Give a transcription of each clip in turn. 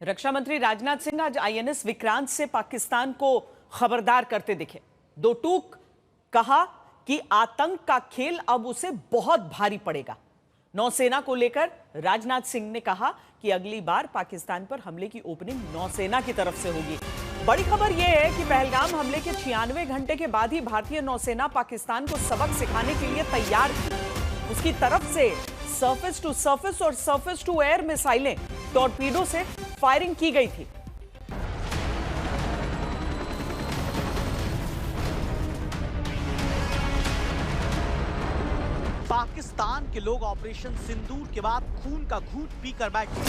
रक्षा मंत्री राजनाथ सिंह आज आईएनएस विक्रांत से पाकिस्तान को खबरदार करते दिखे। दो टूक कहा कि आतंक का खेल अब उसे बहुत भारी पड़ेगा। नौसेना को लेकर राजनाथ सिंह ने कहा कि अगली बार पाकिस्तान पर हमले की ओपनिंग नौसेना की तरफ से होगी। बड़ी खबर यह है कि पहलगाम हमले के 96 घंटे के बाद ही भारतीय नौसेना पाकिस्तान को सबक सिखाने के लिए तैयार थी। उसकी तरफ से सरफेस टू सरफेस और सरफेस टू एयर मिसाइलें टॉर्पीडो से फायरिंग की गई थी। पाकिस्तान के लोग ऑपरेशन सिंदूर के बाद खून का घूंट पीकर बैठे।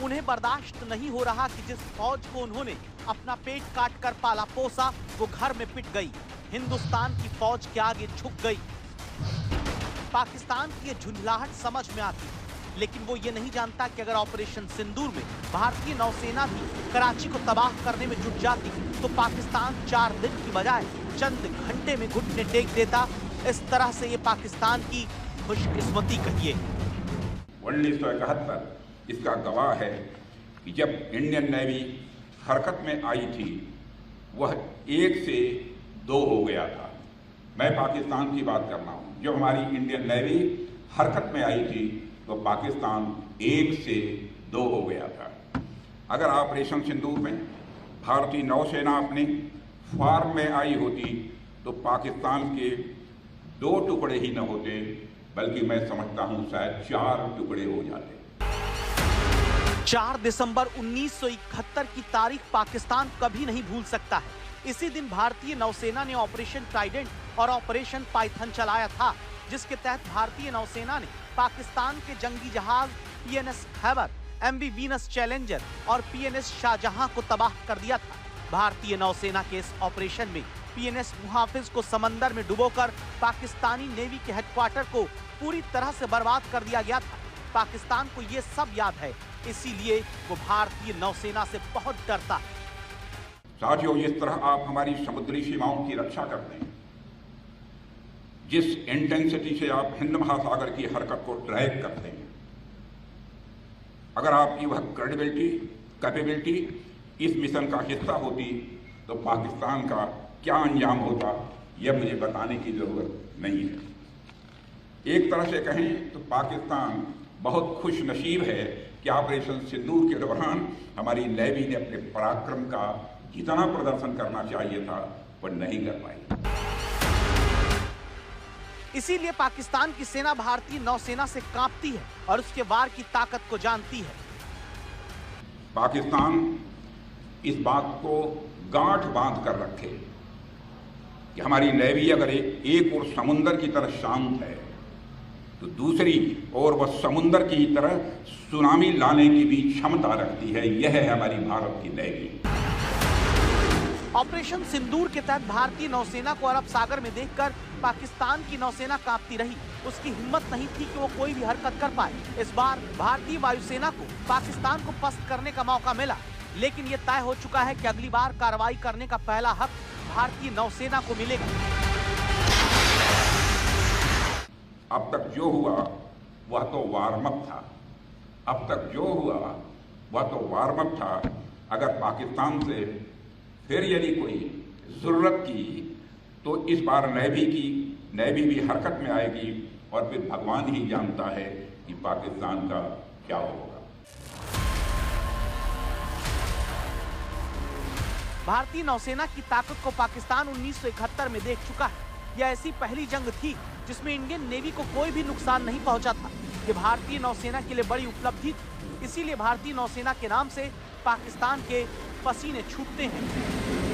उन्हें बर्दाश्त नहीं हो रहा कि जिस फौज को उन्होंने अपना पेट काट कर पाला पोसा वो घर में पिट गई, हिंदुस्तान की फौज के आगे झुक गई। पाकिस्तान की ये झुंझलाहट समझ में आती, लेकिन वो ये नहीं जानता कि अगर ऑपरेशन सिंदूर में भारतीय नौसेना भी कराची को तबाह करने में जुट जाती तो पाकिस्तान 4 दिन की बजाय चंद घंटे में घुटने टेक देता। इस तरह से ये पाकिस्तान की खुशकिस्मती कहिए। 1971 इसका गवाह है कि जब इंडियन नेवी हरकत में आई थी वह 1 से 2 हो गया था। मैं पाकिस्तान की बात कर रहा हूँ। जब हमारी इंडियन नेवी हरकत में आई थी तो पाकिस्तान 1 से 2 हो गया था। अगर ऑपरेशन सिंदूर में भारतीय नौसेना अपने फॉर्म में आई होती तो पाकिस्तान के 2 टुकड़े ही न होते, बल्कि मैं समझता हूं शायद 4 टुकड़े हो जाते। 4 दिसंबर 1971 की तारीख पाकिस्तान कभी नहीं भूल सकता है। इसी दिन भारतीय नौसेना ने ऑपरेशन ट्राइडेंट और ऑपरेशन पाइथन चलाया था, जिसके तहत भारतीय नौसेना ने पाकिस्तान के जंगी जहाज PNS Khyber, MV Venus Challenger और पीएनएस शाहजहां को तबाह कर दिया था। भारतीय नौसेना के इस ऑपरेशन में पीएनएस मुहाफिज को समंदर में डुबोकर पाकिस्तानी नेवी के हेडक्वार्टर को पूरी तरह से बर्बाद कर दिया गया था। पाकिस्तान को ये सब याद है, इसीलिए वो भारतीय नौसेना से बहुत डरता है। साथियों, जिस तरह आप हमारी समुद्री सीमाओं की रक्षा करते हैं, जिस इंटेंसिटी से आप हिंद महासागर की हरकत को ट्रैक करते हैं, अगर आपकी वह क्रेडिबिलिटी, कैपेबिलिटी इस मिशन का हिस्सा होती तो पाकिस्तान का क्या अंजाम होता, यह मुझे बताने की जरूरत नहीं है। एक तरह से कहें तो पाकिस्तान बहुत खुश नसीब है कि ऑपरेशन सिंदूर के दौरान हमारी नेवी ने अपने पराक्रम का जितना प्रदर्शन करना चाहिए था वह नहीं कर पाई। इसीलिए पाकिस्तान की सेना भारतीय नौसेना से कांपती है और उसके वार की ताकत को जानती है। पाकिस्तान इस बात को गांठ बांध कर रखे कि हमारी नेवी अगर एक और समुंदर की तरह शांत है तो दूसरी और वह समुंदर की तरह सुनामी लाने की भी क्षमता रखती है। यह है हमारी भारत की नेवी। ऑपरेशन सिंदूर के तहत भारतीय नौसेना को अरब सागर में देखकर पाकिस्तान की नौसेना कांपती रही। उसकी हिम्मत नहीं थी कि वो कोई भी हरकत कर पाए। इस बार भारतीय वायुसेना को पाकिस्तान को पस्त करने का मौका मिला, लेकिन ये तय हो चुका है कि अगली बार कार्रवाई करने का पहला हक भारतीय नौसेना को मिलेगा। अब तक जो हुआ वह तो वार्म अप था। अब तक जो हुआ वह तो वार्म अप था। अगर पाकिस्तान से फिर यदि कोई जरूरत की तो इस बार नेवी भी हरकत में आएगी और फिर भगवान ही जानता है कि पाकिस्तान का क्या होगा। भारतीय नौसेना की ताकत को पाकिस्तान 1971 में देख चुका है। यह ऐसी पहली जंग थी जिसमें इंडियन नेवी को कोई भी नुकसान नहीं पहुंचा था। ये भारतीय नौसेना के लिए बड़ी उपलब्धि थी। इसीलिए भारतीय नौसेना के नाम से पाकिस्तान के पसीने छूटते हैं।